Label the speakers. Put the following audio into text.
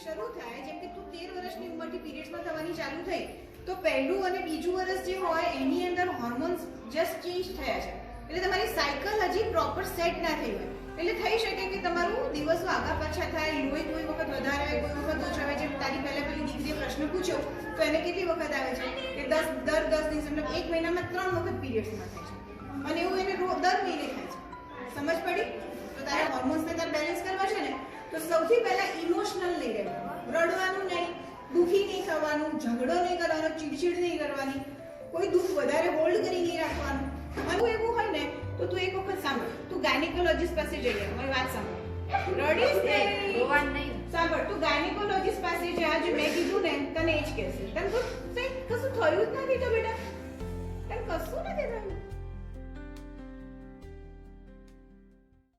Speaker 1: શરૂ થાય, જેમ કે તું 13 વર્ષની ઉંમરથી પીરિયડ્સમાં થવાની ચાલુ થઈ, તો પહેલું અને બીજું વર્ષ જે હોય એની અંદર હોર્મોન્સ જસ્ટ ચેન્જ થયા છે, એટલે તમારી સાયકલ હજી પ્રોપર સેટ ના થઈ હોય. એટલે થઈ શકે કે તમારું દિવસો આગા પાછા થાય, લોહી કોઈ વખત વધારે આવે, કોઈ વખત ઓછા આવે. જેમ તારી પહેલા પેલી દીકરીએ પ્રશ્ન પૂછ્યો તો એને કેટલી વખત આવે છે કે દર 10 દિવસ મતલબ એક મહિનામાં 3 વખત પીરિયડ્સમાં થાય છે, અને એવું એને દર મહિને થાય છે. સમજ પડી? તો તારા હોર્મોન્સને તારે બેલેન્સ કરવા છે ને, તો સૌથી પહેલા ઇમોશનલ નહીં રહેવાનું, રડવાનું નહીં, દુઃખી નહીં થવાનું, ઝઘડો નહીં કરવાનો, ચીડચીડ નહીં કરવાની, કોઈ દુઃખ વધારે હોલ્ડ કરી નહીં રાખવાનું. અને એવું હોય ને તો તું એક વખત સાંભળ, તું ગાયનેકોલોજીસ્ટ પાસે જઈ આવ. મારી વાત સાંભળ, રડીશ નહીં, સાંભળ, તું ગાયનેકોલોજીસ્ટ પાસે જે આજે મેં કીધું ને તને એ જ કહેશે. તને કશું થયું જ નથી તો બેટા, તને કશું નથી થયું.